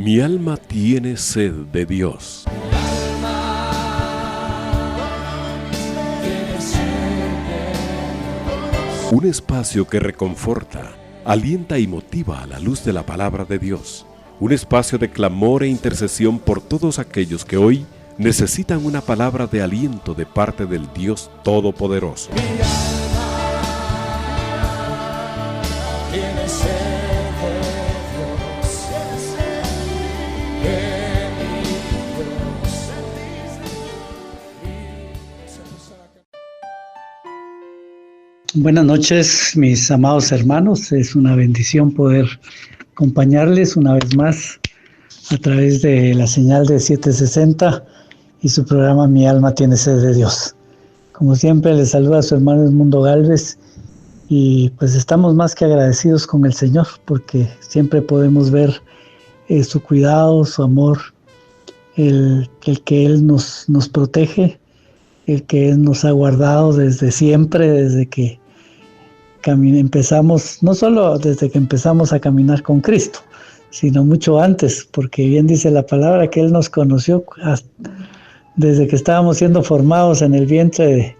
Mi alma tiene sed de Dios. Un espacio que reconforta, alienta y motiva a la luz de la palabra de Dios. Un espacio de clamor e intercesión por todos aquellos que hoy necesitan una palabra de aliento de parte del Dios Todopoderoso. Buenas noches, mis amados hermanos. Es una bendición poder acompañarles una vez más a través de la señal de 760 y su programa Mi Alma Tiene Sed de Dios. Como siempre, les saluda a su hermano Edmundo Gálvez y pues estamos más que agradecidos con el Señor porque siempre podemos ver su cuidado, su amor, el que Él nos protege, el que Él nos ha guardado desde siempre, desde que empezamos, no solo desde que empezamos a caminar con Cristo, sino mucho antes, porque bien dice la palabra que Él nos conoció desde que estábamos siendo formados en el vientre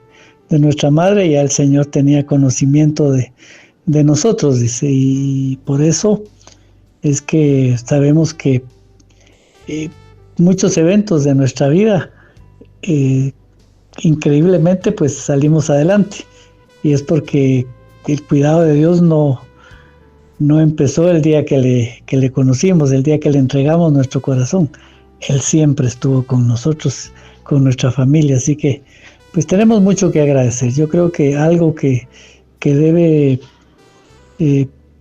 de nuestra madre. Ya el Señor tenía conocimiento de nosotros, dice, y por eso es que sabemos que muchos eventos de nuestra vida increíblemente pues salimos adelante, y es porque el cuidado de Dios no empezó el día que le conocimos, el día que le entregamos nuestro corazón. Él siempre estuvo con nosotros, con nuestra familia, así que pues tenemos mucho que agradecer. Yo creo que algo que debe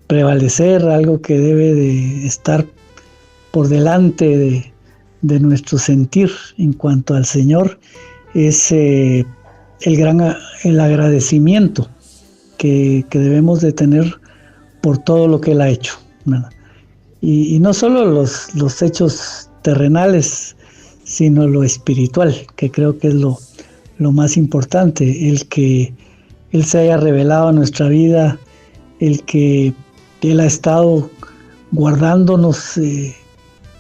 prevalecer, algo que debe de estar por delante de nuestro sentir en cuanto al Señor es el agradecimiento que debemos de tener por todo lo que Él ha hecho, ¿verdad? Y no solo los hechos terrenales, sino lo espiritual, que creo que es lo más importante, el que Él se haya revelado a nuestra vida, el que Él ha estado guardándonos,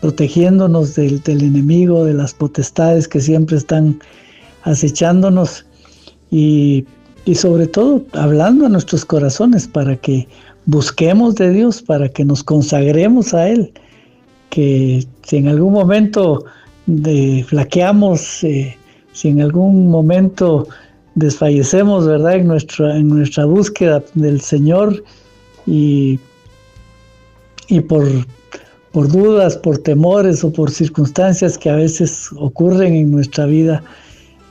protegiéndonos del enemigo, de las potestades que siempre están acechándonos, y sobre todo hablando a nuestros corazones para que busquemos de Dios, para que nos consagremos a Él, que si en algún momento flaqueamos, si en algún momento desfallecemos, ¿verdad?, en nuestra búsqueda del Señor, y por dudas, por temores o por circunstancias que a veces ocurren en nuestra vida,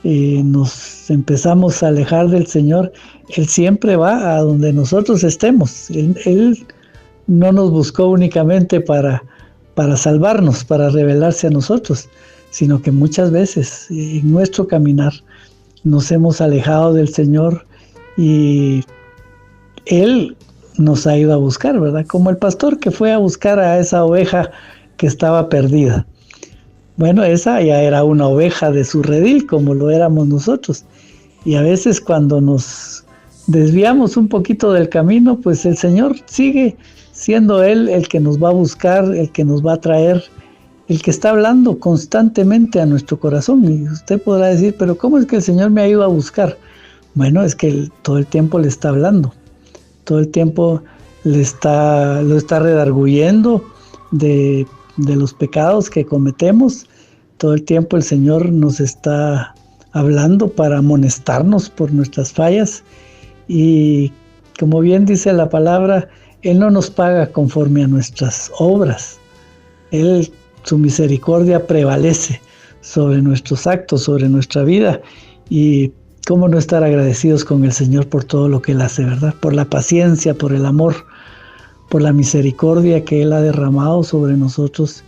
nos empezamos a alejar del Señor, Él siempre va a donde nosotros estemos. Él no nos buscó únicamente para salvarnos, para revelarse a nosotros, sino que muchas veces en nuestro caminar nos hemos alejado del Señor y Él nos ha ido a buscar, ¿verdad? Como el pastor que fue a buscar a esa oveja que estaba perdida. Bueno, esa ya era una oveja de su redil, como lo éramos nosotros. Y a veces cuando nos desviamos un poquito del camino, pues el Señor sigue siendo Él el que nos va a buscar, el que nos va a traer, el que está hablando constantemente a nuestro corazón. Y usted podrá decir, pero ¿cómo es que el Señor me ha ido a buscar? Bueno, es que Él todo el tiempo le está hablando, todo el tiempo lo está redarguyendo de los pecados que cometemos. Todo el tiempo el Señor nos está hablando para amonestarnos por nuestras fallas, y como bien dice la palabra, Él no nos paga conforme a nuestras obras. Su misericordia prevalece sobre nuestros actos, sobre nuestra vida, y cómo no estar agradecidos con el Señor por todo lo que Él hace, ¿verdad? Por la paciencia, por el amor, por la misericordia que Él ha derramado sobre nosotros,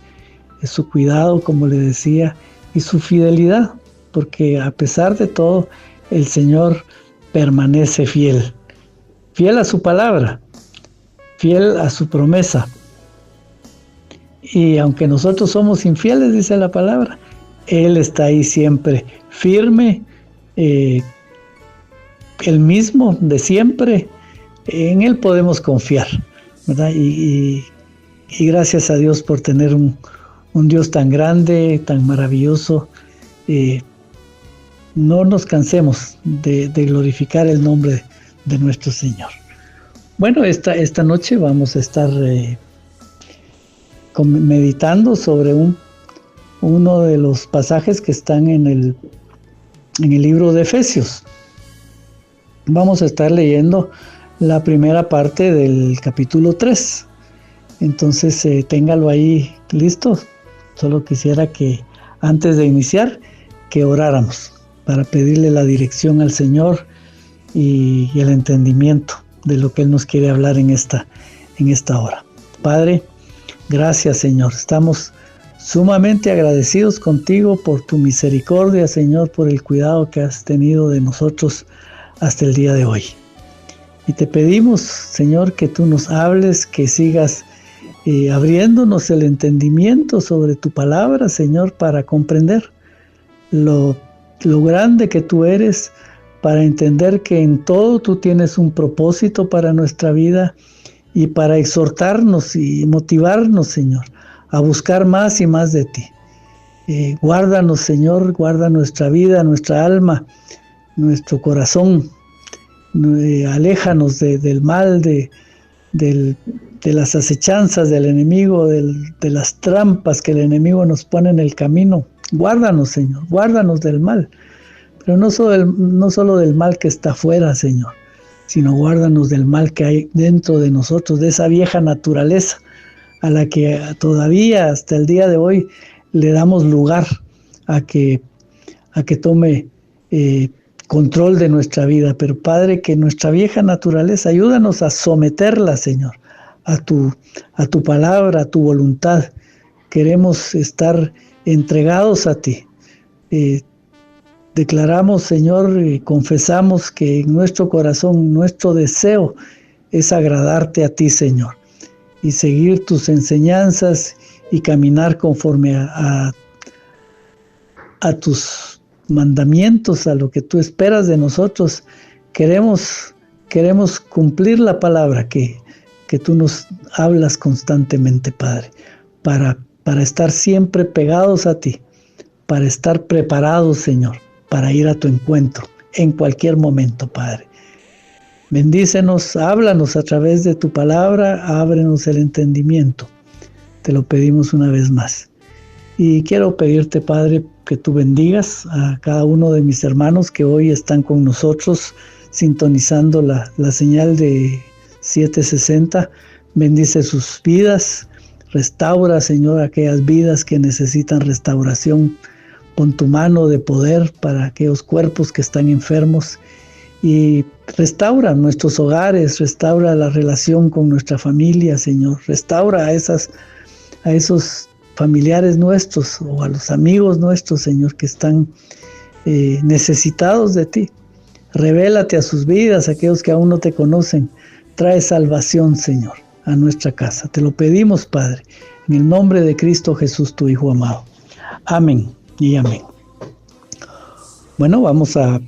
su cuidado, como le decía, y su fidelidad, porque a pesar de todo, el Señor permanece fiel a su palabra, fiel a su promesa. Y aunque nosotros somos infieles, dice la palabra, Él está ahí siempre firme, el mismo de siempre. En Él podemos confiar, ¿verdad? Y gracias a Dios por tener un un Dios tan grande, tan maravilloso. No nos cansemos de glorificar el nombre de nuestro Señor. Bueno, esta noche vamos a estar meditando sobre uno de los pasajes que están en el libro de Efesios. Vamos a estar leyendo la primera parte del capítulo 3. Entonces, téngalo ahí listo. Solo quisiera que antes de iniciar, que oráramos para pedirle la dirección al Señor y el entendimiento de lo que Él nos quiere hablar en esta hora. Padre, gracias, Señor. Estamos sumamente agradecidos contigo por tu misericordia, Señor, por el cuidado que has tenido de nosotros hasta el día de hoy. Y te pedimos, Señor, que tú nos hables, que sigas abriéndonos el entendimiento sobre tu palabra, Señor, para comprender lo grande que tú eres, para entender que en todo tú tienes un propósito para nuestra vida y para exhortarnos y motivarnos, Señor, a buscar más y más de ti. Guárdanos, Señor, guarda nuestra vida, nuestra alma, nuestro corazón. Aléjanos del mal, de las acechanzas del enemigo, de las trampas que el enemigo nos pone en el camino. Guárdanos, Señor, guárdanos del mal. Pero no solo del mal que está afuera, Señor, sino guárdanos del mal que hay dentro de nosotros, de esa vieja naturaleza a la que todavía hasta el día de hoy le damos lugar a que tome control de nuestra vida. Pero Padre, que nuestra vieja naturaleza, ayúdanos a someterla, Señor, a tu palabra, a tu voluntad. Queremos estar entregados a ti. Declaramos, Señor, y confesamos que en nuestro corazón, nuestro deseo es agradarte a ti, Señor, y seguir tus enseñanzas y caminar conforme a tus mandamientos, a lo que tú esperas de nosotros. Queremos cumplir la palabra que tú nos hablas constantemente, Padre, para estar siempre pegados a ti, para estar preparados, Señor, para ir a tu encuentro en cualquier momento, Padre. Bendícenos, háblanos a través de tu palabra, ábrenos el entendimiento. Te lo pedimos una vez más. Y quiero pedirte, Padre, que tú bendigas a cada uno de mis hermanos que hoy están con nosotros sintonizando la señal de 760. Bendice sus vidas, restaura, Señor, aquellas vidas que necesitan restauración. Pon tu mano de poder para aquellos cuerpos que están enfermos y restaura nuestros hogares, restaura la relación con nuestra familia, Señor. Restaura a esos familiares nuestros o a los amigos nuestros, Señor, que están necesitados de ti. Revélate a sus vidas, aquellos que aún no te conocen. Trae salvación, Señor, a nuestra casa. Te lo pedimos, Padre, en el nombre de Cristo Jesús, tu Hijo amado. Amén y amén. Bueno, vamos a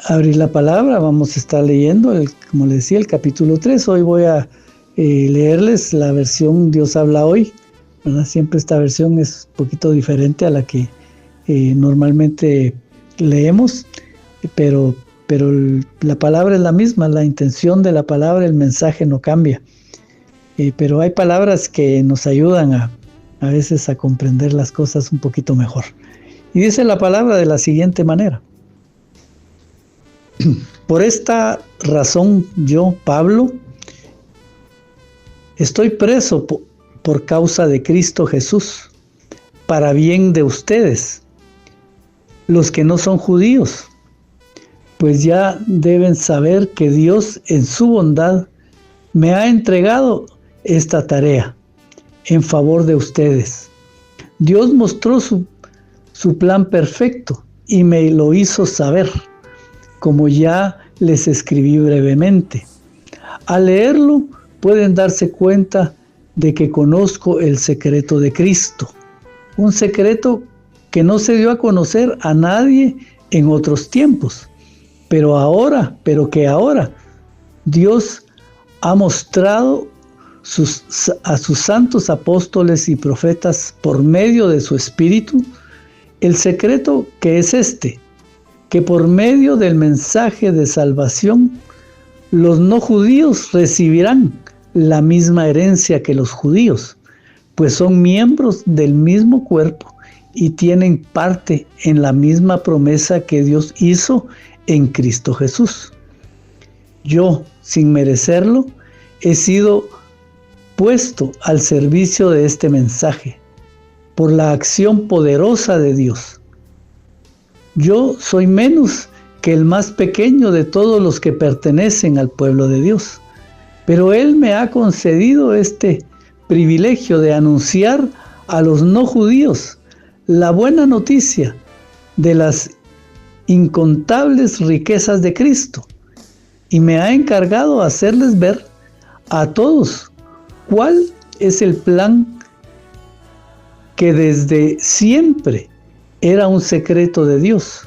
abrir la palabra. Vamos a estar leyendo, como les decía, el capítulo 3. Hoy voy a leerles la versión Dios habla hoy, ¿verdad? Siempre esta versión es un poquito diferente a la que normalmente leemos, pero la palabra es la misma, la intención de la palabra, el mensaje no cambia. Pero hay palabras que nos ayudan a veces a comprender las cosas un poquito mejor. Y dice la palabra de la siguiente manera: por esta razón yo, Pablo, estoy preso por causa de Cristo Jesús, para bien de ustedes, los que no son judíos, pues ya deben saber que Dios en su bondad me ha entregado esta tarea en favor de ustedes. Dios mostró su plan perfecto y me lo hizo saber, como ya les escribí brevemente. Al leerlo, pueden darse cuenta de que conozco el secreto de Cristo, un secreto que no se dio a conocer a nadie en otros tiempos, pero que ahora Dios ha mostrado a sus santos apóstoles y profetas por medio de su Espíritu, el secreto que es este, que por medio del mensaje de salvación, los no judíos recibirán la misma herencia que los judíos, pues son miembros del mismo cuerpo y tienen parte en la misma promesa que Dios hizo en Cristo Jesús. Yo, sin merecerlo, he sido puesto al servicio de este mensaje por la acción poderosa de Dios. Yo soy menos que el más pequeño de todos los que pertenecen al pueblo de Dios, pero Él me ha concedido este privilegio de anunciar a los no judíos la buena noticia de las incontables riquezas de Cristo, y me ha encargado hacerles ver a todos cuál es el plan que desde siempre era un secreto de Dios,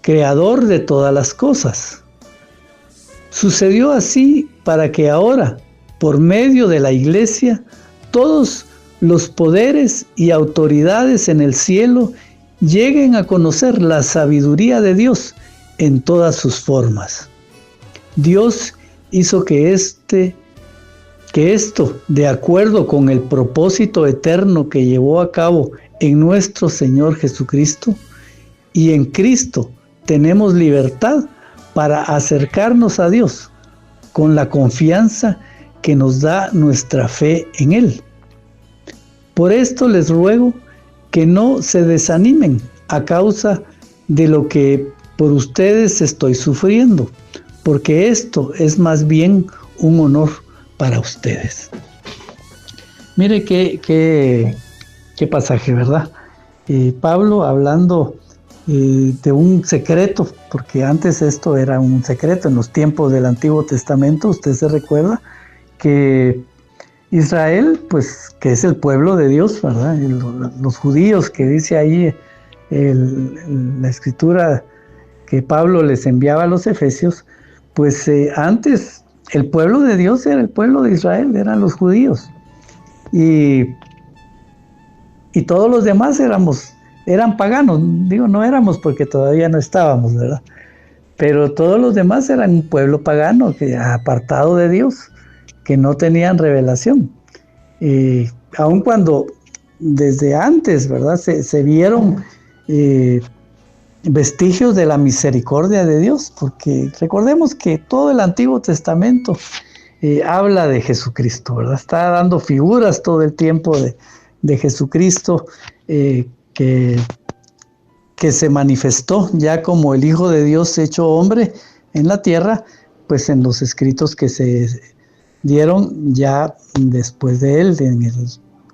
creador de todas las cosas. Sucedió así para que ahora, por medio de la Iglesia, todos los poderes y autoridades en el cielo lleguen a conocer la sabiduría de Dios en todas sus formas. Dios hizo que esto, de acuerdo con el propósito eterno que llevó a cabo en nuestro Señor Jesucristo, y en Cristo tenemos libertad para acercarnos a Dios con la confianza que nos da nuestra fe en Él. Por esto les ruego que no se desanimen a causa de lo que por ustedes estoy sufriendo, porque esto es más bien un honor para ustedes. Mire qué pasaje, ¿verdad? Pablo hablando de un secreto, porque antes esto era un secreto en los tiempos del Antiguo Testamento. Usted se recuerda que Israel, pues que es el pueblo de Dios, ¿verdad? Los judíos que dice ahí la escritura que Pablo les enviaba a los efesios, pues antes el pueblo de Dios era el pueblo de Israel, eran los judíos. Y todos los demás eran paganos. Digo, no éramos porque todavía no estábamos, ¿verdad? Pero todos los demás eran un pueblo pagano, apartado de Dios, que no tenían revelación. Aun cuando desde antes, ¿verdad? Se vieron vestigios de la misericordia de Dios, porque recordemos que todo el Antiguo Testamento habla de Jesucristo, ¿verdad? Está dando figuras todo el tiempo de Jesucristo, que se manifestó ya como el Hijo de Dios hecho hombre en la tierra, pues en los escritos que se dieron ya después de él,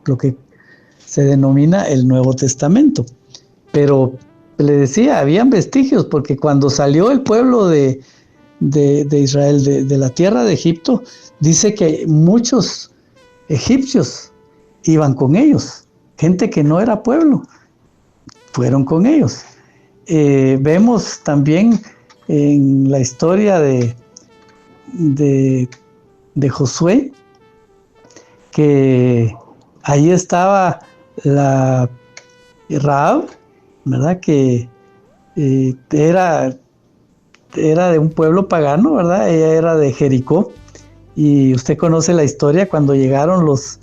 lo que se denomina el Nuevo Testamento. Pero le decía, habían vestigios, porque cuando salió el pueblo de Israel de la tierra de Egipto, dice que muchos egipcios iban con ellos, gente que no era pueblo, fueron con ellos. Vemos también en la historia de Josué, que ahí estaba la Rahab, ¿verdad? Que era de un pueblo pagano, ¿verdad? Ella era de Jericó, y usted conoce la historia cuando llegaron los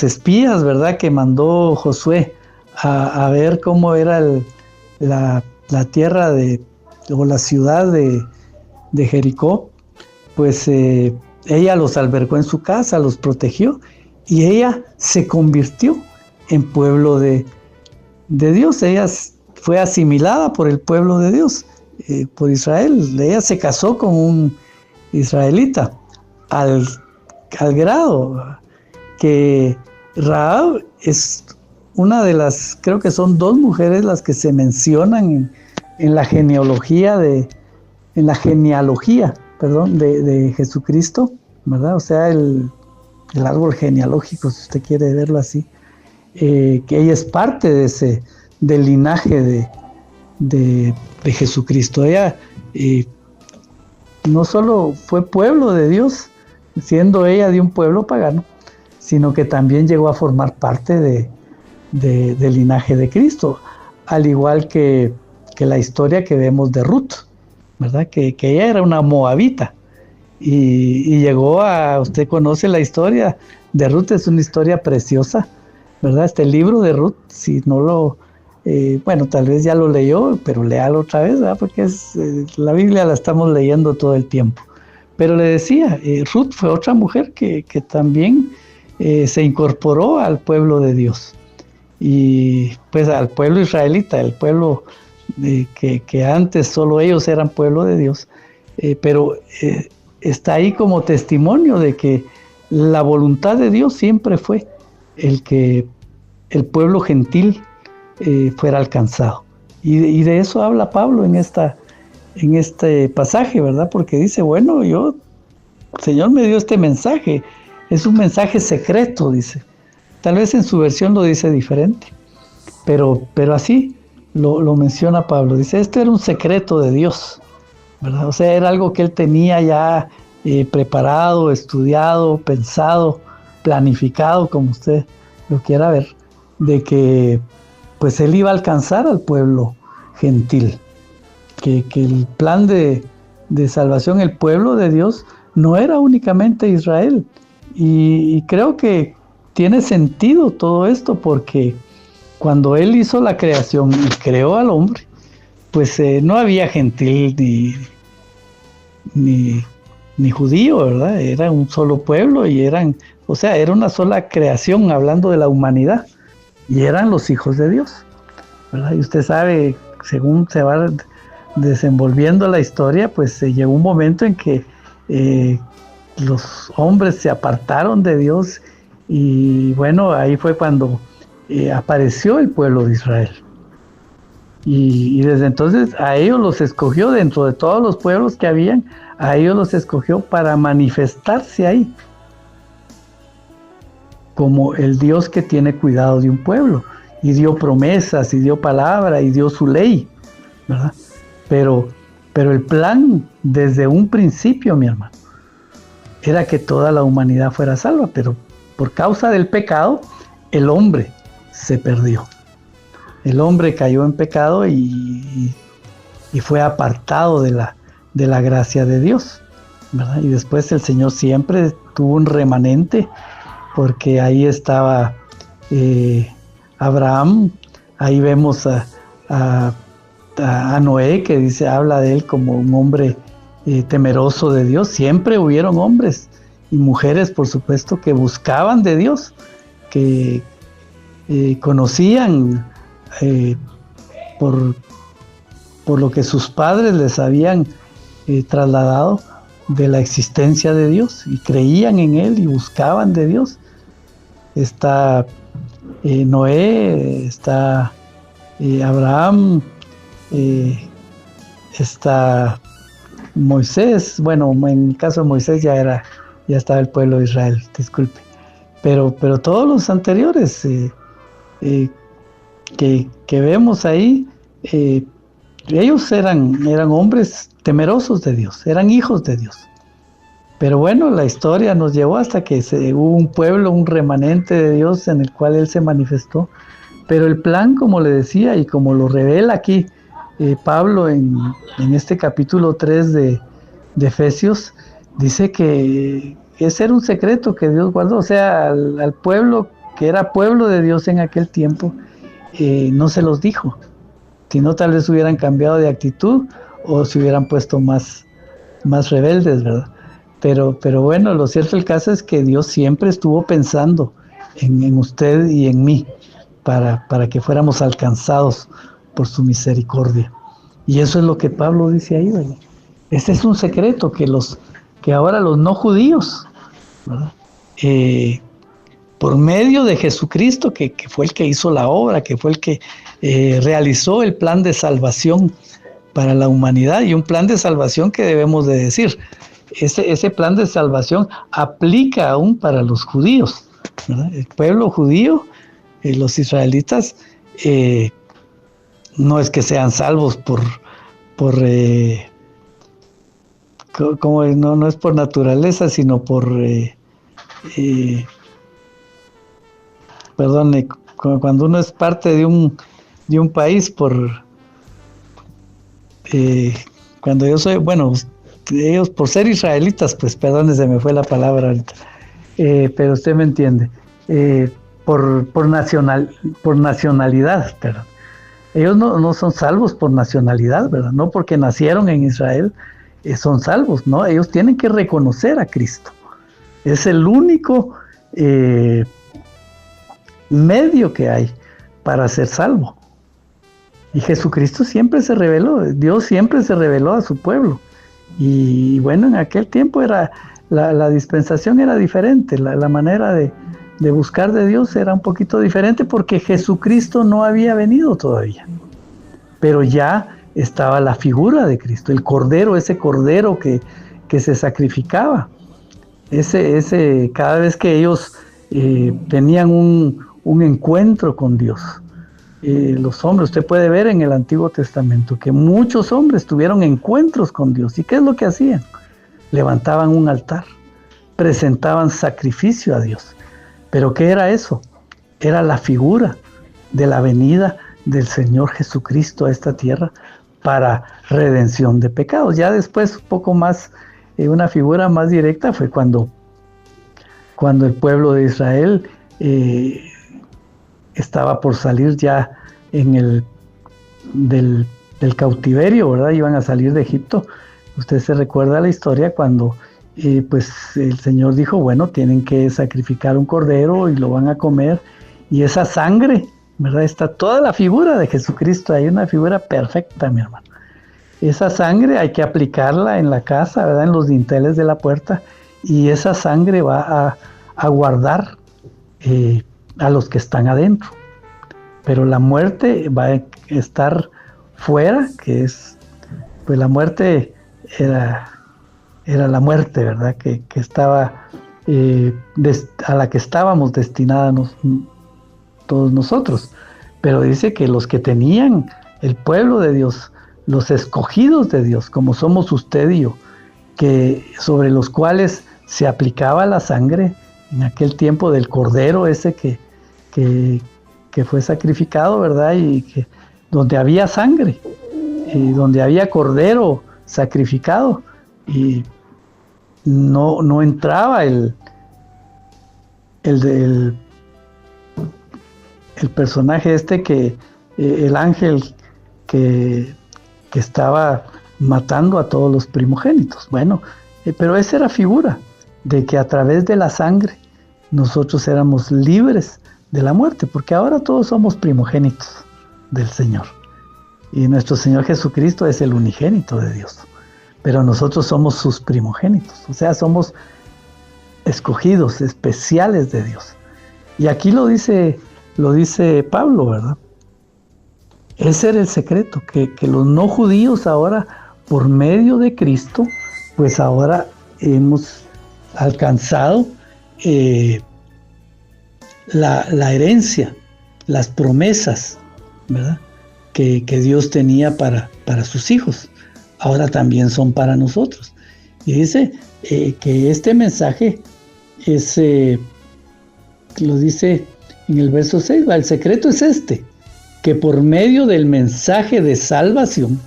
espías, ¿verdad? Que mandó Josué a ver cómo era la tierra o la ciudad de Jericó. Pues ella los albergó en su casa, los protegió, y ella se convirtió en pueblo de Dios. Ella fue asimilada por el pueblo de Dios, por Israel. Ella se casó con un israelita, al grado que Rahab es una de las, creo que son 2 mujeres las que se mencionan en la genealogía de Jesucristo, ¿verdad? O sea, el árbol genealógico, si usted quiere verlo así, que ella es parte del linaje de Jesucristo. Ella no solo fue pueblo de Dios, siendo ella de un pueblo pagano, sino que también llegó a formar parte del linaje de Cristo, al igual que la historia que vemos de Ruth, ¿verdad? Que ella era una moabita y llegó usted conoce la historia de Ruth, es una historia preciosa, ¿verdad? Este libro de Ruth, si no lo, bueno, tal vez ya lo leyó, pero léalo otra vez, ¿verdad? Porque la Biblia la estamos leyendo todo el tiempo. Pero le decía, Ruth fue otra mujer que también se incorporó al pueblo de Dios. Y pues al pueblo israelita, el pueblo que antes solo ellos eran pueblo de Dios. Pero está ahí como testimonio de que la voluntad de Dios siempre fue el que el pueblo gentil fuera alcanzado. Y de eso habla Pablo en este pasaje, ¿verdad? Porque dice, bueno, el Señor me dio este mensaje, es un mensaje secreto, dice. Tal vez en su versión lo dice diferente, pero así lo menciona Pablo. Dice, este era un secreto de Dios, ¿verdad? O sea, era algo que él tenía ya preparado, estudiado, pensado, planificado, como usted lo quiera ver, de que pues él iba a alcanzar al pueblo gentil. Que el plan de salvación, el pueblo de Dios, no era únicamente Israel. Y creo que tiene sentido todo esto porque cuando Él hizo la creación y creó al hombre, pues no había gentil ni judío, ¿verdad? Era un solo pueblo y era una sola creación, hablando de la humanidad, y eran los hijos de Dios, ¿verdad? Y usted sabe, según se va desenvolviendo la historia, pues llegó un momento en que los hombres se apartaron de Dios y bueno, ahí fue cuando apareció el pueblo de Israel. Y desde entonces a ellos los escogió, dentro de todos los pueblos que habían, a ellos los escogió para manifestarse ahí como el Dios que tiene cuidado de un pueblo, y dio promesas, y dio palabra, y dio su ley, ¿verdad? Pero el plan desde un principio, mi hermano, era que toda la humanidad fuera salva, pero por causa del pecado, el hombre se perdió. El hombre cayó en pecado y fue apartado de la gracia de Dios, ¿verdad? Y después el Señor siempre tuvo un remanente, porque ahí estaba Abraham, ahí vemos a Noé, que habla de él como un hombre temeroso de Dios. Siempre hubieron hombres y mujeres, por supuesto, que buscaban de Dios, que conocían por lo que sus padres les habían trasladado de la existencia de Dios, y creían en Él y buscaban de Dios. Está Noé, está Abraham, está Moisés. Bueno, en el caso de Moisés ya estaba el pueblo de Israel, disculpe. Pero todos los anteriores que vemos ahí, ellos eran hombres temerosos de Dios, eran hijos de Dios. Pero bueno, la historia nos llevó hasta que hubo un pueblo, un remanente de Dios en el cual Él se manifestó. Pero el plan, como le decía, y como lo revela aquí Pablo en este capítulo 3 de Efesios, dice que ese era un secreto que Dios guardó. O sea, al pueblo que era pueblo de Dios en aquel tiempo, no se los dijo. Si no, tal vez hubieran cambiado de actitud o se hubieran puesto más rebeldes, ¿verdad? Pero bueno, lo cierto del caso es que Dios siempre estuvo pensando en usted y en mí para que fuéramos alcanzados por su misericordia. Y eso es lo que Pablo dice ahí, ¿verdad? Este es un secreto que ahora los no judíos, ¿verdad? Por medio de Jesucristo, que fue el que hizo la obra, que fue el que realizó el plan de salvación para la humanidad, y un plan de salvación que debemos de decir, ese plan de salvación aplica aún para los judíos, ¿verdad? El pueblo judío, los israelitas, no es que sean salvos por como no es por naturaleza, sino por, perdón, cuando uno es parte de un país, cuando yo soy, bueno, ellos por ser israelitas, pues perdón, se me fue la palabra ahorita, pero usted me entiende, por nacionalidad, perdón. Ellos no son salvos por nacionalidad, ¿verdad? No porque nacieron en Israel, son salvos, ¿no? Ellos tienen que reconocer a Cristo. Es el único medio que hay para ser salvo. Y Jesucristo siempre se reveló, Dios siempre se reveló a su pueblo. Y bueno, en aquel tiempo la dispensación era diferente, la manera de buscar de Dios era un poquito diferente porque Jesucristo no había venido todavía. Pero ya estaba la figura de Cristo, el cordero, ese cordero que se sacrificaba. Cada vez que ellos tenían un encuentro con Dios, los hombres, usted puede ver en el Antiguo Testamento que muchos hombres tuvieron encuentros con Dios. ¿Y qué es lo que hacían? Levantaban un altar, presentaban sacrificio a Dios. ¿Pero qué era eso? Era la figura de la venida del Señor Jesucristo a esta tierra para redención de pecados. Ya después, un poco más, una figura más directa fue cuando el pueblo de Israel estaba por salir ya del cautiverio, ¿verdad? Iban a salir de Egipto. Usted se recuerda la historia cuando pues el Señor dijo, bueno, tienen que sacrificar un cordero y lo van a comer. Y esa sangre, ¿verdad? Está toda la figura de Jesucristo. Hay una figura perfecta, mi hermano. Esa sangre hay que aplicarla en la casa, ¿verdad? En los dinteles de la puerta. Y esa sangre va a guardar a los que están adentro. Pero la muerte va a estar fuera, que es, pues la muerte era la muerte, ¿verdad? Que estaba, a la que estábamos destinados todos nosotros. Pero dice que los que tenían el pueblo de Dios, los escogidos de Dios, como somos usted y yo, que sobre los cuales se aplicaba la sangre en aquel tiempo del cordero ese que fue sacrificado, ¿verdad? Y que donde había sangre, y donde había cordero sacrificado, y no entraba el personaje el ángel que estaba matando a todos los primogénitos. Bueno, pero esa era figura de que a través de la sangre nosotros éramos libres de la muerte, porque ahora todos somos primogénitos del Señor. Y nuestro Señor Jesucristo es el unigénito de Dios. Pero nosotros somos sus primogénitos, o sea, somos escogidos, especiales de Dios. Y aquí lo dice Pablo, ¿verdad? Ese era el secreto, que los no judíos ahora, por medio de Cristo, pues ahora hemos alcanzado la herencia, las promesas, ¿verdad? Que Dios tenía para sus hijos. Ahora también son para nosotros. Y dice que este mensaje lo dice en el verso 6, el secreto es que por medio del mensaje de salvación,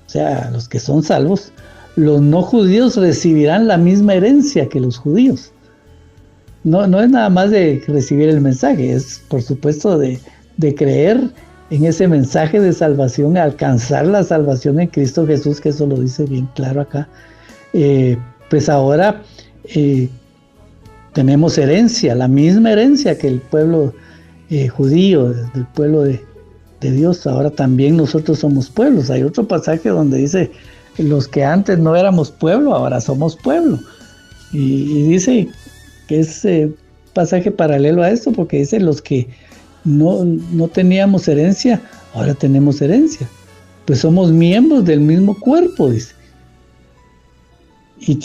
o sea, los que son salvos, los no judíos recibirán la misma herencia que los judíos. No es nada más de recibir el mensaje, es por supuesto de creer en ese mensaje de salvación, alcanzar la salvación en Cristo Jesús, que eso lo dice bien claro acá. Pues ahora tenemos herencia, la misma herencia que el pueblo judío, del pueblo de Dios. Ahora también nosotros somos pueblos. Hay otro pasaje donde dice, los que antes no éramos pueblo, ahora somos pueblo. Y dice que es pasaje paralelo a esto, porque dice, los que no teníamos herencia, ahora tenemos herencia. Pues somos miembros del mismo cuerpo, dice. Y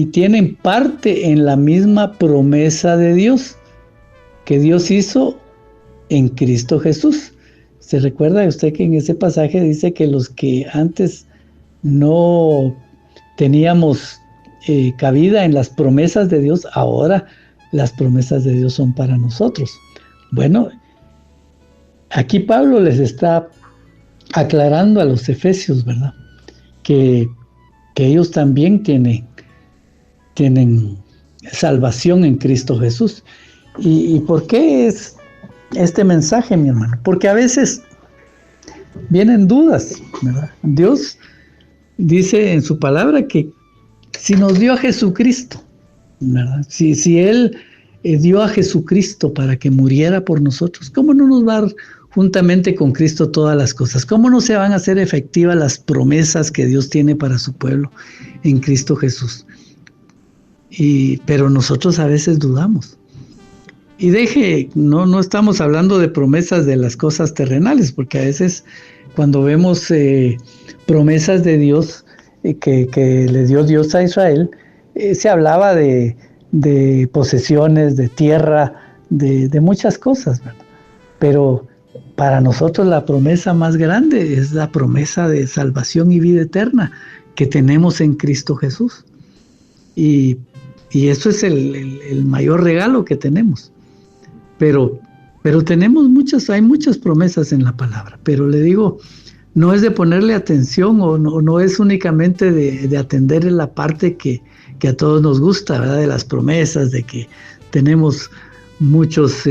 tienen parte en la misma promesa de Dios, que Dios hizo en Cristo Jesús. ¿Se recuerda usted que en ese pasaje dice que los que antes no teníamos cabida en las promesas de Dios, ahora las promesas de Dios son para nosotros. Bueno, aquí Pablo les está aclarando a los efesios, ¿verdad? Que ellos también tienen salvación en Cristo Jesús. ¿Y por qué es este mensaje, mi hermano? Porque a veces vienen dudas, ¿verdad? Dios dice en su palabra que si nos dio a Jesucristo, ¿verdad? Si Él dio a Jesucristo para que muriera por nosotros, ¿cómo no nos va a dar juntamente con Cristo todas las cosas? ¿Cómo no se van a hacer efectivas las promesas que Dios tiene para su pueblo en Cristo Jesús? Pero nosotros a veces dudamos. Y no estamos hablando de promesas de las cosas terrenales, porque a veces cuando vemos promesas de Dios que le dio Dios a Israel, se hablaba de posesiones, de tierra, de muchas cosas, ¿verdad? Pero para nosotros la promesa más grande es la promesa de salvación y vida eterna que tenemos en Cristo Jesús. Y eso es el mayor regalo que tenemos. Pero hay muchas promesas en la palabra. Pero le digo, no es de ponerle atención o no es únicamente de atender en la parte que a todos nos gusta, ¿verdad? De las promesas, de que tenemos muchas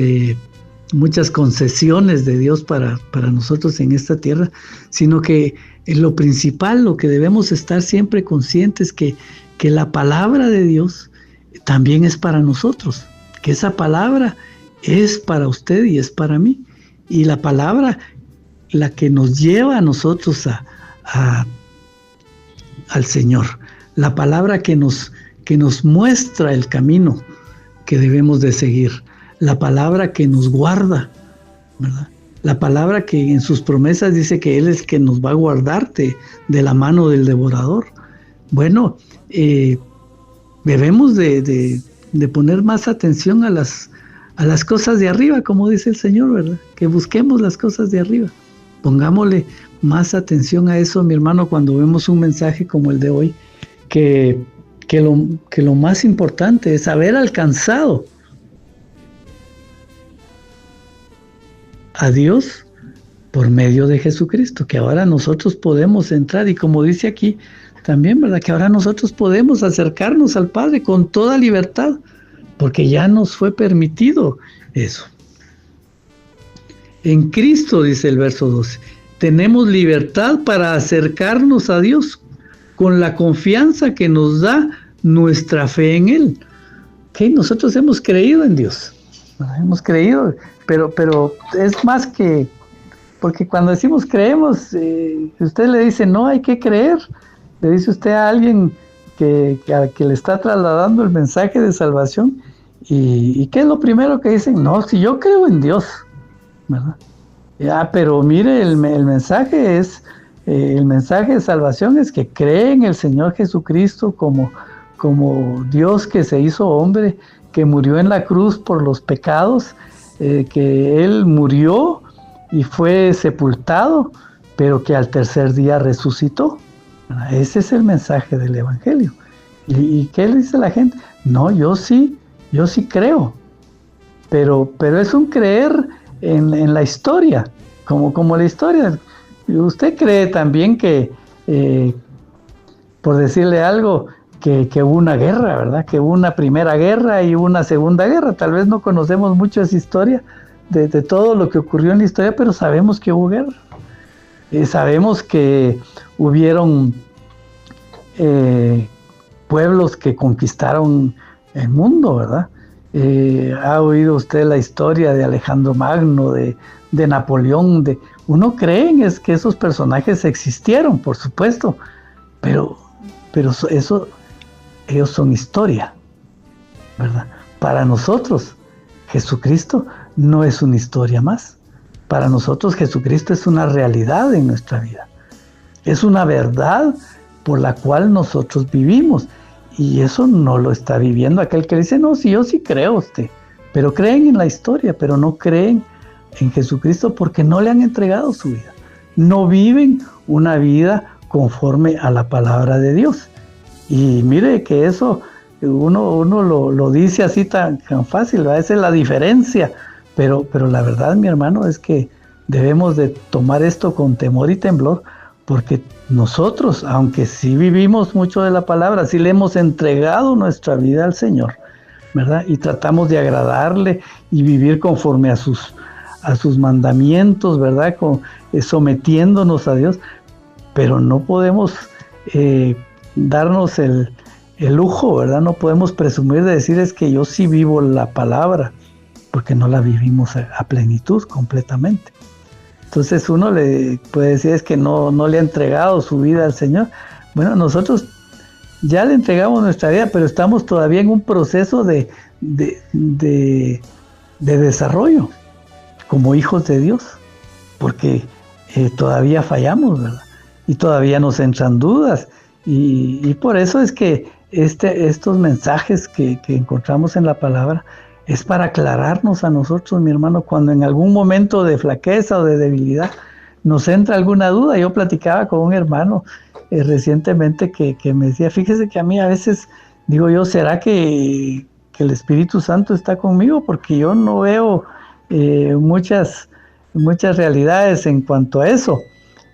concesiones de Dios para nosotros en esta tierra, sino que en lo principal, lo que debemos estar siempre conscientes que la palabra de Dios también es para nosotros, que esa palabra es para usted y es para mí. Y la palabra, la que nos lleva a nosotros al Señor, la palabra que nos muestra el camino que debemos de seguir, la palabra que nos guarda, ¿verdad? La palabra que en sus promesas dice que Él es que nos va a guardarte de la mano del devorador. Bueno, debemos de poner más atención a las cosas de arriba, como dice el Señor, ¿verdad? Que busquemos las cosas de arriba. Pongámosle más atención a eso, mi hermano, cuando vemos un mensaje como el de hoy, que lo más importante es haber alcanzado a Dios por medio de Jesucristo, que ahora nosotros podemos entrar, y como dice aquí también, ¿verdad? Que ahora nosotros podemos acercarnos al Padre con toda libertad, porque ya nos fue permitido eso. En Cristo, dice el verso 12, tenemos libertad para acercarnos a Dios con la confianza que nos da nuestra fe en Él. Que nosotros hemos creído en Dios, ¿verdad? Hemos creído, pero es más que, porque cuando decimos creemos, usted le dice no hay que creer, le dice usted a alguien que le está trasladando el mensaje de salvación, y ¿qué es lo primero que dicen? No, si yo creo en Dios, ¿verdad? Pero mire, el mensaje es, el mensaje de salvación es que cree en el Señor Jesucristo como Dios que se hizo hombre, que murió en la cruz por los pecados, que Él murió y fue sepultado, pero que al tercer día resucitó. Ese es el mensaje del Evangelio. ¿Y qué le dice la gente? No, yo sí creo, pero es un creer en la historia, como la historia. Usted cree también que, por decirle algo, que hubo una guerra, ¿verdad? Que hubo una primera guerra y una segunda guerra. Tal vez no conocemos mucho esa historia, de todo lo que ocurrió en la historia, pero sabemos que hubo guerra. Sabemos que hubieron pueblos que conquistaron el mundo, ¿verdad? Ha oído usted la historia de Alejandro Magno, de Napoleón. Uno cree que esos personajes existieron, por supuesto, pero eso, ellos son historia, ¿verdad? Para nosotros, Jesucristo no es una historia más. Para nosotros, Jesucristo es una realidad en nuestra vida. Es una verdad por la cual nosotros vivimos. Y eso no lo está viviendo aquel que dice, no, si yo sí creo usted. Pero creen en la historia, pero no creen en Jesucristo porque no le han entregado su vida. No viven una vida conforme a la palabra de Dios. Y mire que eso uno lo dice así tan fácil, ¿verdad? Esa es la diferencia. Pero la verdad, mi hermano, es que debemos de tomar esto con temor y temblor, porque nosotros, aunque sí vivimos mucho de la palabra, sí le hemos entregado nuestra vida al Señor, ¿verdad? Y tratamos de agradarle y vivir conforme a sus mandamientos, ¿verdad? Sometiéndonos a Dios, pero no podemos darnos el lujo, ¿verdad? No podemos presumir de decir es que yo sí vivo la palabra, porque no la vivimos a plenitud completamente. Entonces uno le puede decir es que no le ha entregado su vida al Señor. Bueno, nosotros ya le entregamos nuestra vida, pero estamos todavía en un proceso de desarrollo como hijos de Dios, porque todavía fallamos, ¿verdad? Y todavía nos entran dudas, y por eso es que estos mensajes que encontramos en la palabra es para aclararnos a nosotros, mi hermano, cuando en algún momento de flaqueza o de debilidad nos entra alguna duda. Yo platicaba con un hermano recientemente que me decía, fíjese que a mí a veces digo yo, ¿será que el Espíritu Santo está conmigo? Porque yo no veo muchas realidades en cuanto a eso.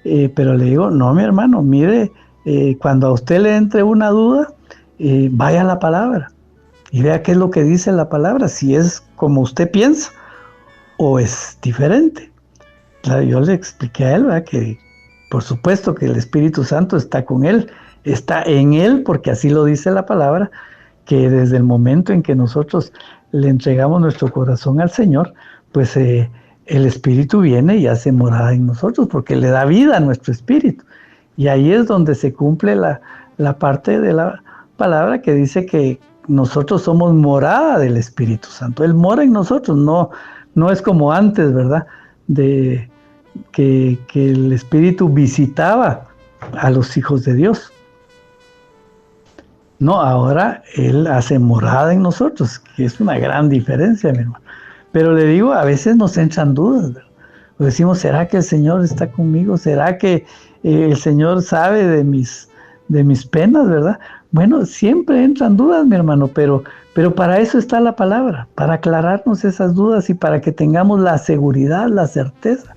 Pero le digo, no, mi hermano, mire, cuando a usted le entre una duda, vaya a la palabra y vea qué es lo que dice la palabra, si es como usted piensa o es diferente. Claro, yo le expliqué a él, ¿verdad?, que por supuesto que el Espíritu Santo está con él, está en él, porque así lo dice la palabra, que desde el momento en que nosotros le entregamos nuestro corazón al Señor, pues el Espíritu viene y hace morada en nosotros, porque le da vida a nuestro espíritu. Y ahí es donde se cumple la parte de la palabra que dice que nosotros somos morada del Espíritu Santo. Él mora en nosotros, no es como antes, ¿verdad?, de que el Espíritu visitaba a los hijos de Dios. No, ahora Él hace morada en nosotros, que es una gran diferencia, mi hermano. Pero le digo, a veces nos entran dudas, ¿verdad? Decimos, ¿será que el Señor está conmigo? ¿Será que el Señor sabe de mis penas, verdad? Bueno, siempre entran dudas, mi hermano, pero para eso está la palabra, para aclararnos esas dudas y para que tengamos la seguridad, la certeza,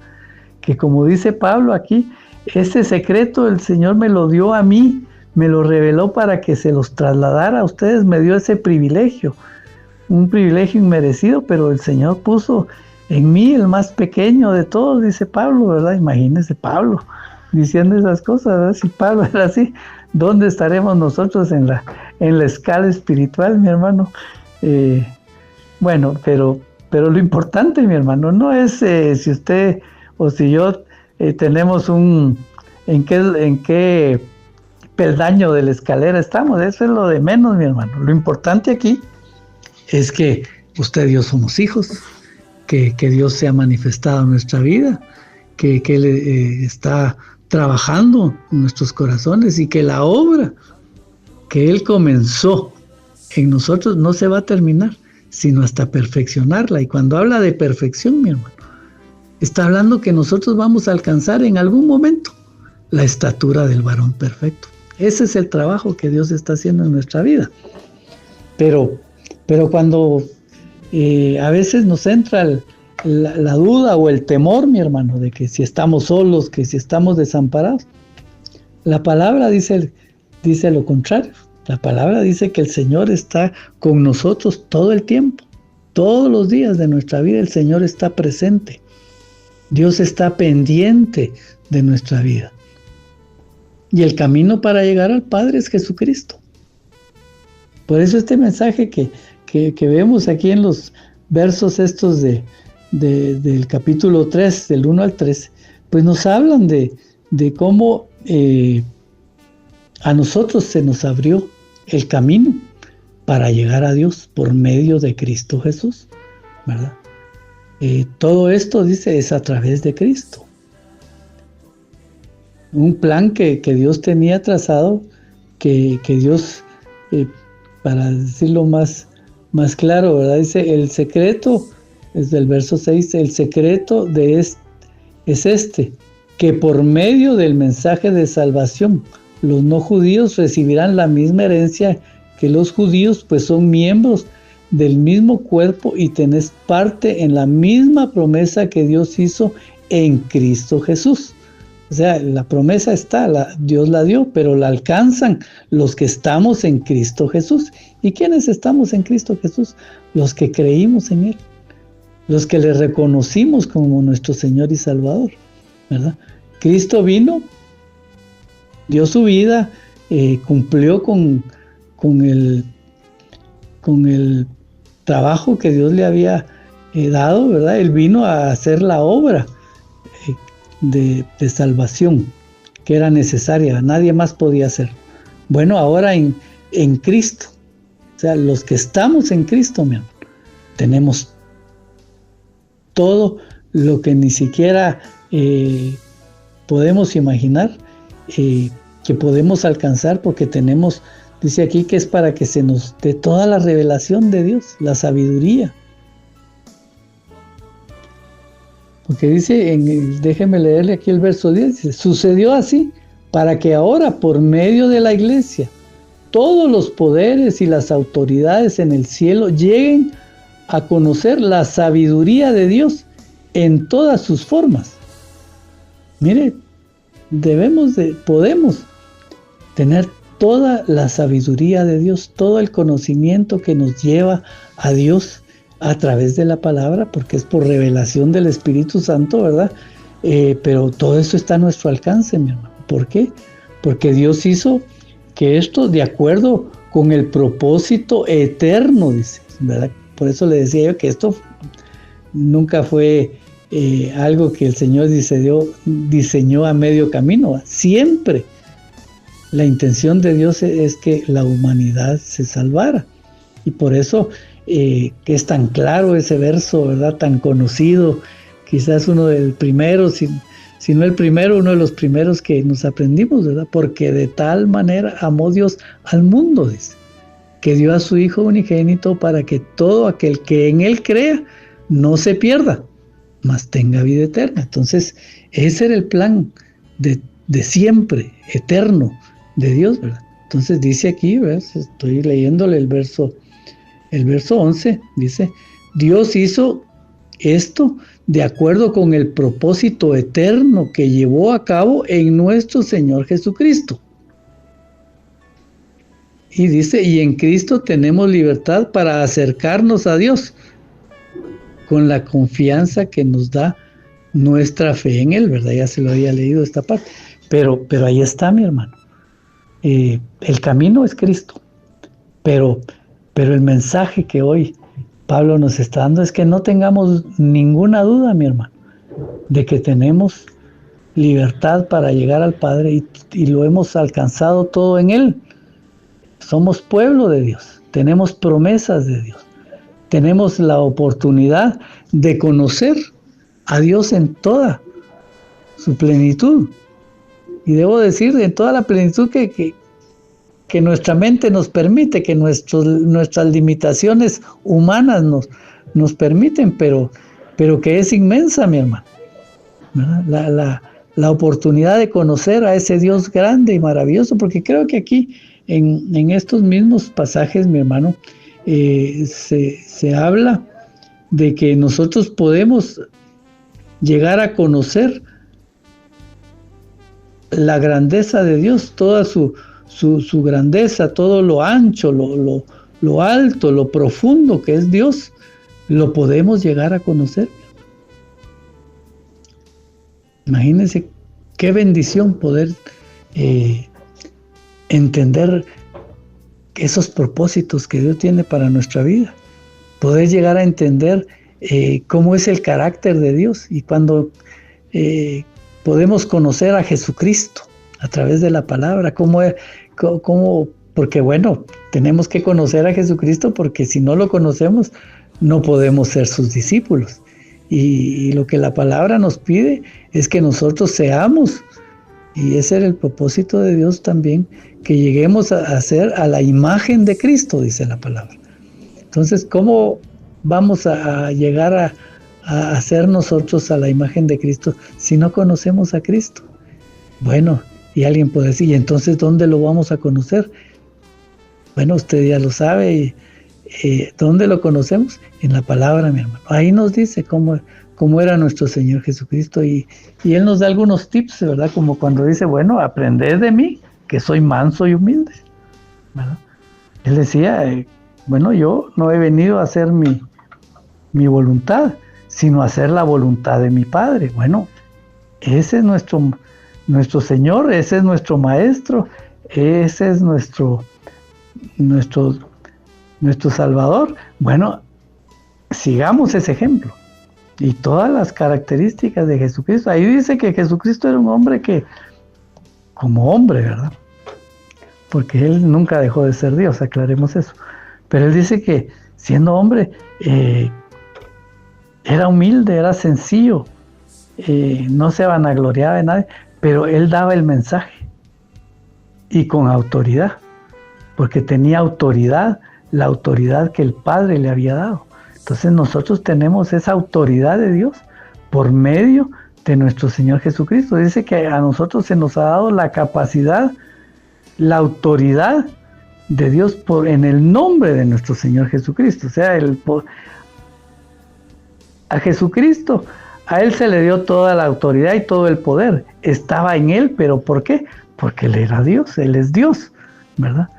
que como dice Pablo aquí, ese secreto el Señor me lo dio a mí, me lo reveló para que se los trasladara a ustedes, me dio ese privilegio, un privilegio inmerecido, pero el Señor puso en mí el más pequeño de todos, dice Pablo, ¿verdad? Imagínese Pablo diciendo esas cosas, ¿verdad? Si Pablo era así, ¿dónde estaremos nosotros en la escala espiritual, mi hermano? Bueno, pero lo importante, mi hermano, no es si usted o si yo tenemos en qué peldaño de la escalera estamos. Eso es lo de menos, mi hermano. Lo importante aquí es que usted y yo somos hijos, que Dios se ha manifestado en nuestra vida, que Él está trabajando en nuestros corazones y que la obra que Él comenzó en nosotros no se va a terminar, sino hasta perfeccionarla. Y cuando habla de perfección, mi hermano, está hablando que nosotros vamos a alcanzar en algún momento la estatura del varón perfecto. Ese es el trabajo que Dios está haciendo en nuestra vida. Pero cuando a veces nos entra la duda o el temor, mi hermano, de que si estamos solos, que si estamos desamparados, la palabra dice lo contrario. La palabra dice que el Señor está con nosotros todo el tiempo. Todos los días de nuestra vida el Señor está presente. Dios está pendiente de nuestra vida. Y el camino para llegar al Padre es Jesucristo. Por eso este mensaje que vemos aquí en los versos estos del capítulo 3, del 1 al 3, pues nos hablan de cómo a nosotros se nos abrió el camino para llegar a Dios por medio de Cristo Jesús, ¿verdad? Todo esto, dice, es a través de Cristo. Un plan que Dios tenía trazado, que Dios, para decirlo más claro, ¿verdad? Dice, el secreto, desde el verso 6, el secreto es este, que por medio del mensaje de salvación, los no judíos recibirán la misma herencia que los judíos, pues son miembros del mismo cuerpo y tenés parte en la misma promesa que Dios hizo en Cristo Jesús. O sea, la promesa está, Dios la dio, pero la alcanzan los que estamos en Cristo Jesús. ¿Y quiénes estamos en Cristo Jesús? Los que creímos en Él, los que le reconocimos como nuestro Señor y Salvador, ¿verdad? Cristo vino, dio su vida, cumplió con el trabajo que Dios le había dado, ¿verdad? Él vino a hacer la obra de salvación que era necesaria, nadie más podía hacer. Bueno, ahora en Cristo, o sea, los que estamos en Cristo, mi hermano, tenemos todo lo que ni siquiera podemos imaginar que podemos alcanzar, porque tenemos, dice aquí, que es para que se nos dé toda la revelación de Dios, la sabiduría. Porque dice, déjeme leerle aquí el verso 10, dice, sucedió así para que ahora por medio de la iglesia todos los poderes y las autoridades en el cielo lleguen a conocer la sabiduría de Dios en todas sus formas. Mire, podemos tener toda la sabiduría de Dios, todo el conocimiento que nos lleva a Dios a través de la palabra, porque es por revelación del Espíritu Santo, ¿verdad? Pero todo eso está a nuestro alcance, mi hermano. ¿Por qué? Porque Dios hizo que esto, de acuerdo con el propósito eterno, dice, ¿verdad? Por eso le decía yo que esto nunca fue algo que el Señor diseñó a medio camino, ¿verdad? Siempre la intención de Dios es que la humanidad se salvara. Y por eso que es tan claro ese verso, ¿verdad? Tan conocido, quizás uno del primero, si no el primero, uno de los primeros que nos aprendimos, ¿verdad? Porque de tal manera amó Dios al mundo, dice, que dio a su Hijo unigénito para que todo aquel que en Él crea no se pierda, mas tenga vida eterna. Entonces, ese era el plan de siempre, eterno, de Dios, ¿verdad? Entonces dice aquí, ¿verdad? Estoy leyéndole el verso 11, dice, Dios hizo esto de acuerdo con el propósito eterno que llevó a cabo en nuestro Señor Jesucristo. Y dice, y en Cristo tenemos libertad para acercarnos a Dios con la confianza que nos da nuestra fe en Él, ¿verdad? Ya se lo había leído esta parte. Pero ahí está, mi hermano. El camino es Cristo. Pero el mensaje que hoy Pablo nos está dando es que no tengamos ninguna duda, mi hermano, de que tenemos libertad para llegar al Padre y lo hemos alcanzado todo en Él. Somos pueblo de Dios, tenemos promesas de Dios, tenemos la oportunidad de conocer a Dios en toda su plenitud. Y debo decir, en toda la plenitud que nuestra mente nos permite, que nuestras limitaciones humanas nos permiten, pero que es inmensa, mi hermano. La oportunidad de conocer a ese Dios grande y maravilloso, porque creo que aquí, en estos mismos pasajes, mi hermano, se habla de que nosotros podemos llegar a conocer la grandeza de Dios, toda su grandeza, todo lo ancho, lo alto, lo profundo que es Dios, lo podemos llegar a conocer. Imagínense qué bendición poder entender esos propósitos que Dios tiene para nuestra vida, poder llegar a entender cómo es el carácter de Dios, y cuando podemos conocer a Jesucristo a través de la palabra, porque bueno, tenemos que conocer a Jesucristo, porque si no lo conocemos no podemos ser sus discípulos, y lo que la palabra nos pide es que nosotros seamos, y ese era el propósito de Dios también, que lleguemos a ser a la imagen de Cristo, dice la palabra. Entonces, ¿cómo vamos a llegar a ser nosotros a la imagen de Cristo si no conocemos a Cristo? Bueno, Y alguien puede decir, ¿y entonces dónde lo vamos a conocer? Bueno, usted ya lo sabe. ¿Dónde lo conocemos? En la palabra, mi hermano. Ahí nos dice cómo era nuestro Señor Jesucristo y Él nos da algunos tips, ¿verdad? Como cuando dice, bueno, aprended de mí, que soy manso y humilde, ¿verdad? Él decía, bueno, yo no he venido a hacer mi voluntad, sino a hacer la voluntad de mi Padre. Bueno, ese es nuestro Señor, ese es nuestro Maestro, ese es nuestro Salvador. Bueno, sigamos ese ejemplo y todas las características de Jesucristo. Ahí dice que Jesucristo era un hombre como hombre, ¿verdad? Porque Él nunca dejó de ser Dios, aclaremos eso. Pero Él dice que siendo hombre, era humilde, era sencillo, no se vanagloriaba de nadie, pero Él daba el mensaje y con autoridad, porque tenía autoridad, la autoridad que el Padre le había dado. Entonces nosotros tenemos esa autoridad de Dios por medio de nuestro Señor Jesucristo. Dice que a nosotros se nos ha dado la capacidad, la autoridad de Dios en el nombre de nuestro Señor Jesucristo. O sea, a Jesucristo, a Él se le dio toda la autoridad y todo el poder. Estaba en Él, pero ¿por qué? Porque Él era Dios, Él es Dios, ¿verdad?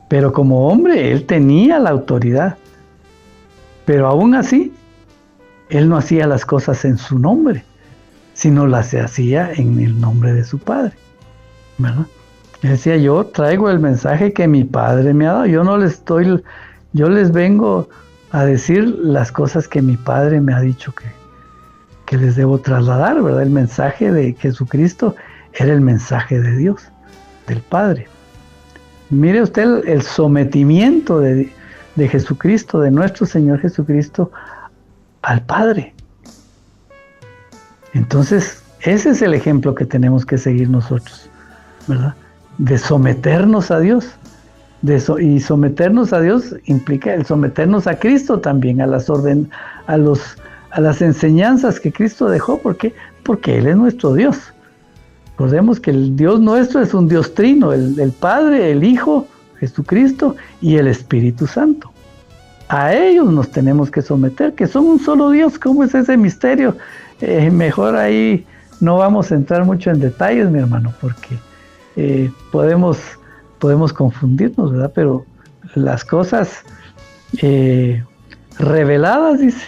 Pero como hombre, Él tenía la autoridad. Pero aún así, Él no hacía las cosas en su nombre, sino las hacía en el nombre de su Padre, ¿verdad? Él decía, yo traigo el mensaje que mi Padre me ha dado. Yo les vengo a decir las cosas que mi Padre me ha dicho que les debo trasladar, ¿verdad? El mensaje de Jesucristo era el mensaje de Dios, del Padre. Mire usted el sometimiento de Jesucristo, de nuestro Señor Jesucristo, al Padre. Entonces, ese es el ejemplo que tenemos que seguir nosotros, ¿verdad? De someternos a Dios. Y someternos a Dios implica el someternos a Cristo también, a las enseñanzas que Cristo dejó. ¿Por qué? Porque Él es nuestro Dios. Recordemos que el Dios nuestro es un Dios trino, el Padre, el Hijo, Jesucristo y el Espíritu Santo. A ellos nos tenemos que someter, que son un solo Dios. ¿Cómo es ese misterio? Mejor ahí no vamos a entrar mucho en detalles, mi hermano, porque podemos confundirnos, ¿verdad? Pero las cosas reveladas, dice,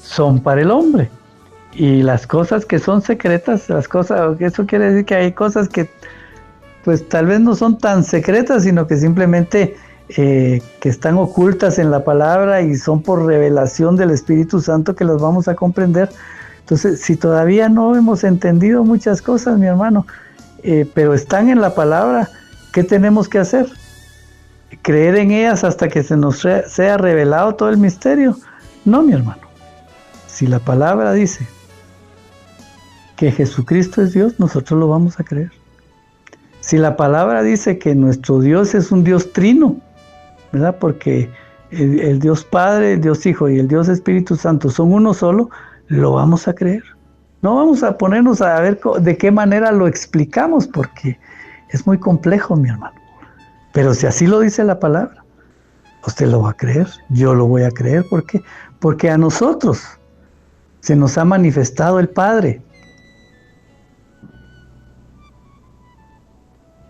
son para el hombre. Y las cosas que son secretas, eso quiere decir que hay cosas que pues tal vez no son tan secretas, sino que simplemente que están ocultas en la palabra y son por revelación del Espíritu Santo que las vamos a comprender. Entonces, si todavía no hemos entendido muchas cosas, mi hermano, pero están en la palabra, ¿qué tenemos que hacer? ¿Creer en ellas hasta que se nos sea revelado todo el misterio? No, mi hermano. Si la palabra dice que Jesucristo es Dios, nosotros lo vamos a creer. Si la palabra dice que nuestro Dios es un Dios trino, ¿verdad? Porque el Dios Padre, el Dios Hijo y el Dios Espíritu Santo son uno solo, lo vamos a creer. No vamos a ponernos a ver de qué manera lo explicamos, porque es muy complejo, mi hermano. Pero si así lo dice la palabra, usted lo va a creer, yo lo voy a creer. ¿Por qué? Porque a nosotros se nos ha manifestado el Padre.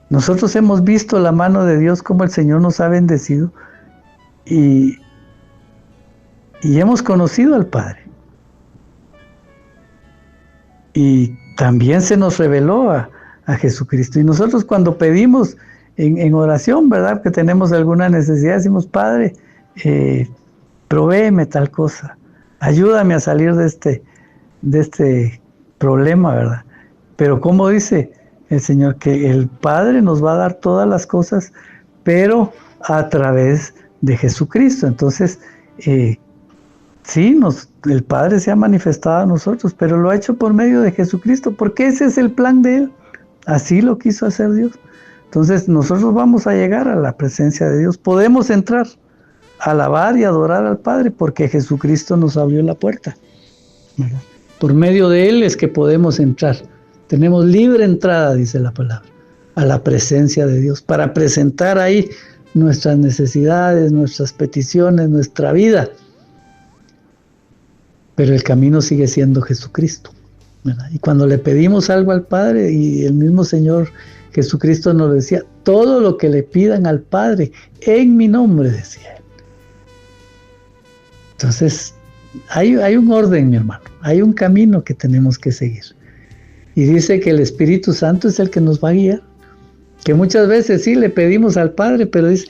Nosotros hemos visto la mano de Dios, como el Señor nos ha bendecido, y hemos conocido al Padre. Y también se nos reveló a Jesucristo. Y nosotros cuando pedimos en oración, ¿verdad?, que tenemos alguna necesidad, decimos, Padre, provéeme tal cosa, ayúdame a salir de este problema, ¿verdad? Pero como dice el Señor, que el Padre nos va a dar todas las cosas, pero a través de Jesucristo. Entonces, sí, el Padre se ha manifestado a nosotros, pero lo ha hecho por medio de Jesucristo, porque ese es el plan de Él. Así lo quiso hacer Dios. Entonces, nosotros vamos a llegar a la presencia de Dios. Podemos entrar, alabar y adorar al Padre, porque Jesucristo nos abrió la puerta, ¿verdad? Por medio de Él es que podemos entrar. Tenemos libre entrada, dice la palabra. a la presencia de Dios, para presentar ahí nuestras necesidades, nuestras peticiones, nuestra vida. Pero el camino sigue siendo Jesucristo, ¿verdad? Y cuando le pedimos algo al Padre, y el mismo Señor Jesucristo nos decía, todo lo que le pidan al Padre, en mi nombre, decía Él. Entonces, hay un orden, mi hermano, hay un camino que tenemos que seguir. Y dice que el Espíritu Santo es el que nos va a guiar. Que muchas veces sí le pedimos al Padre, pero es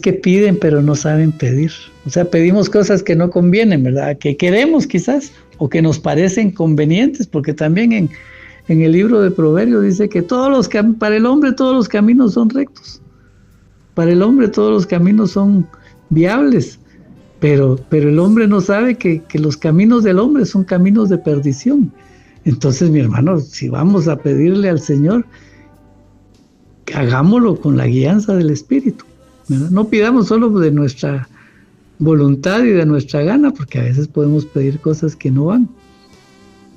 que piden, pero no saben pedir. O sea, pedimos cosas que no convienen, ¿verdad? Que queremos quizás, o que nos parecen convenientes, porque también en el libro de Proverbios dice que para el hombre todos los caminos son rectos. Para el hombre todos los caminos son viables. Pero el hombre no sabe que los caminos del hombre son caminos de perdición. Entonces, mi hermano, si vamos a pedirle al Señor, hagámoslo con la guianza del Espíritu, ¿verdad? No pidamos solo de nuestra voluntad y de nuestra gana, porque a veces podemos pedir cosas que no van.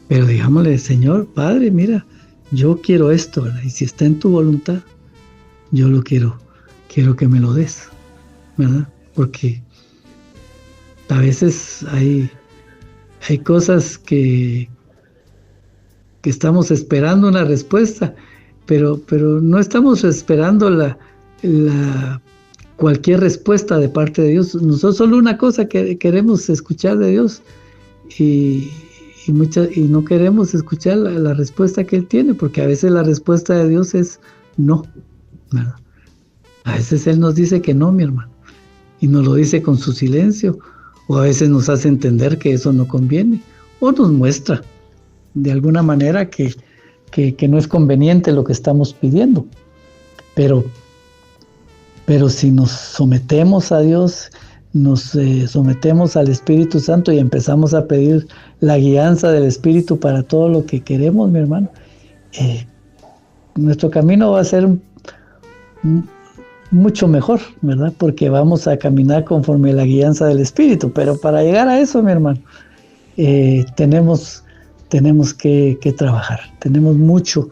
Pero digámosle, Señor, Padre, mira, yo quiero esto, ¿verdad? Y si está en tu voluntad, yo lo quiero que me lo des, ¿verdad? Porque a veces hay cosas que estamos esperando una respuesta, pero no estamos esperando cualquier respuesta de parte de Dios. Nosotros solo una cosa que queremos escuchar de Dios y no queremos escuchar la respuesta que Él tiene, porque a veces la respuesta de Dios es no, ¿verdad? A veces Él nos dice que no, mi hermano, y nos lo dice con su silencio, o a veces nos hace entender que eso no conviene, o nos muestra de alguna manera que no es conveniente lo que estamos pidiendo. Pero si nos sometemos a Dios, nos sometemos al Espíritu Santo y empezamos a pedir la guianza del Espíritu para todo lo que queremos, mi hermano, nuestro camino va a ser mucho mejor, ¿verdad? Porque vamos a caminar conforme la guianza del Espíritu. Pero para llegar a eso, mi hermano, tenemos que trabajar, tenemos mucho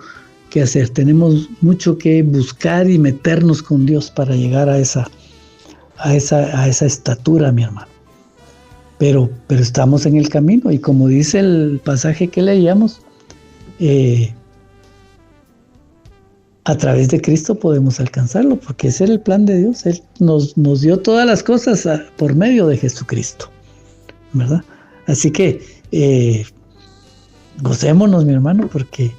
que hacer, tenemos mucho que buscar y meternos con Dios para llegar a esa estatura, mi hermano. Pero estamos en el camino, y como dice el pasaje que leíamos, a través de Cristo podemos alcanzarlo, porque ese era el plan de Dios. Él nos dio todas las cosas por medio de Jesucristo, ¿verdad? Así que gocémonos, mi hermano, porque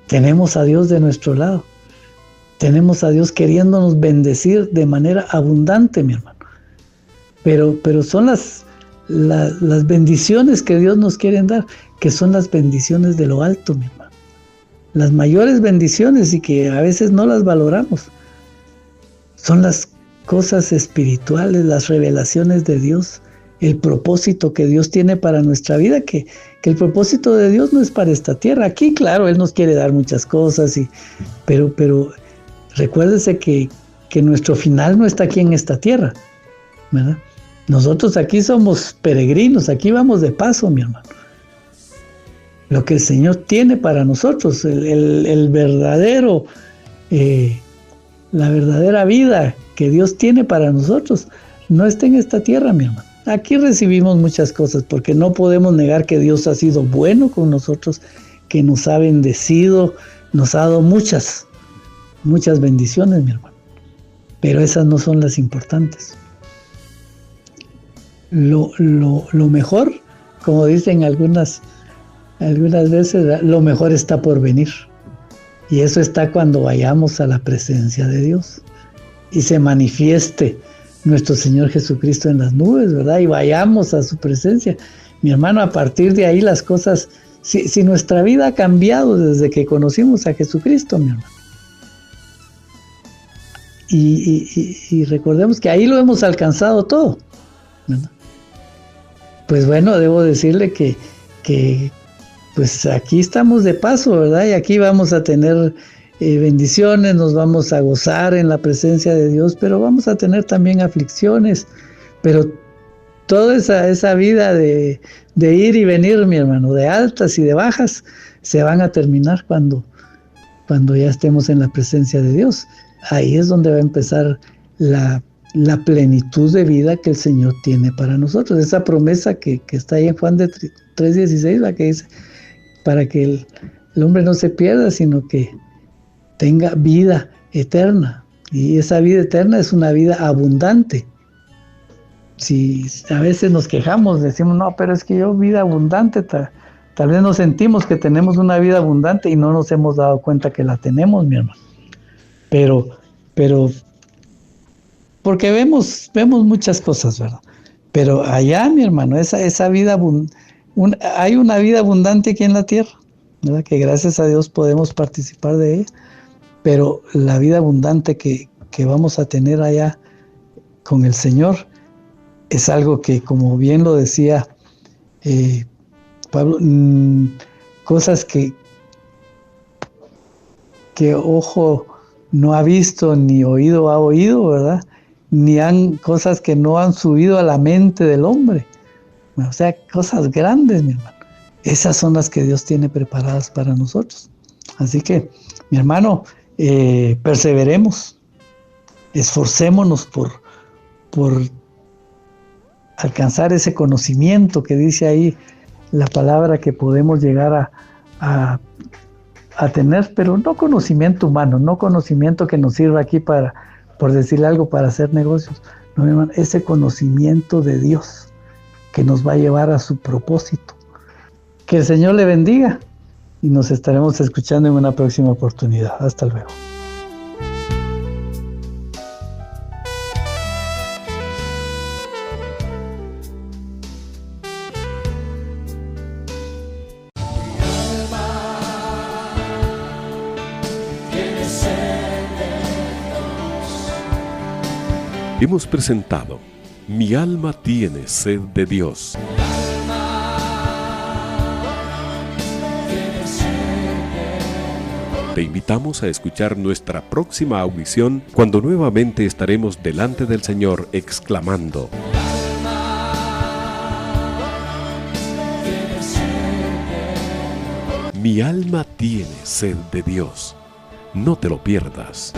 tenemos a Dios de nuestro lado. Tenemos a Dios queriéndonos bendecir de manera abundante, mi hermano. Pero son las bendiciones que Dios nos quiere dar, que son las bendiciones de lo alto, mi hermano. Las mayores bendiciones, y que a veces no las valoramos, son las cosas espirituales, las revelaciones de Dios, el propósito que Dios tiene para nuestra vida, que el propósito de Dios no es para esta tierra. Aquí, claro, Él nos quiere dar muchas cosas, pero recuérdese que nuestro final no está aquí en esta tierra, ¿verdad? Nosotros aquí somos peregrinos, aquí vamos de paso, mi hermano. Lo que el Señor tiene para nosotros, el verdadero, la verdadera vida que Dios tiene para nosotros, no está en esta tierra, mi hermano. Aquí recibimos muchas cosas, porque no podemos negar que Dios ha sido bueno con nosotros, que nos ha bendecido, nos ha dado muchas bendiciones, mi hermano. Pero esas no son las importantes. Lo mejor, como dicen algunas veces, lo mejor está por venir. Y eso está cuando vayamos a la presencia de Dios y se manifieste nuestro Señor Jesucristo en las nubes, ¿verdad? Y vayamos a su presencia. Mi hermano, a partir de ahí las cosas, si nuestra vida ha cambiado desde que conocimos a Jesucristo, mi hermano. Y recordemos que ahí lo hemos alcanzado todo, ¿verdad? Pues bueno, debo decirle que pues aquí estamos de paso, ¿verdad? Y aquí vamos a tener bendiciones, nos vamos a gozar en la presencia de Dios, pero vamos a tener también aflicciones. Pero toda esa vida de ir y venir, mi hermano, de altas y de bajas, se van a terminar cuando cuando ya estemos en la presencia de Dios. Ahí es donde va a empezar la plenitud de vida que el Señor tiene para nosotros. Esa promesa que está ahí en Juan de 3:16, la que dice, para que el hombre no se pierda, sino que tenga vida eterna. Y esa vida eterna es una vida abundante. Si a veces nos quejamos, decimos, no, pero es que yo vida abundante, tal vez nos sentimos que tenemos una vida abundante y no nos hemos dado cuenta que la tenemos, mi hermano. Pero porque vemos muchas cosas, ¿verdad? Pero allá, mi hermano, esa vida, hay una vida abundante aquí en la tierra, ¿verdad? Que gracias a Dios podemos participar de ella, pero la vida abundante que vamos a tener allá con el Señor es algo que, como bien lo decía Pablo, cosas que ojo no ha visto, ni oído ha oído, ¿verdad? Cosas que no han subido a la mente del hombre. O sea, cosas grandes, mi hermano. Esas son las que Dios tiene preparadas para nosotros. Así que, mi hermano, perseveremos, esforcémonos por alcanzar ese conocimiento que dice ahí la palabra que podemos llegar a tener, pero no conocimiento humano, no conocimiento que nos sirva aquí por decirle algo, para hacer negocios. No, mi hermano, ese conocimiento de Dios que nos va a llevar a su propósito. Que el Señor le bendiga y nos estaremos escuchando en una próxima oportunidad. Hasta luego. Hemos presentado Mi alma tiene sed de Dios. Te invitamos a escuchar nuestra próxima audición cuando nuevamente estaremos delante del Señor exclamando: Mi alma tiene sed de Dios. No te lo pierdas.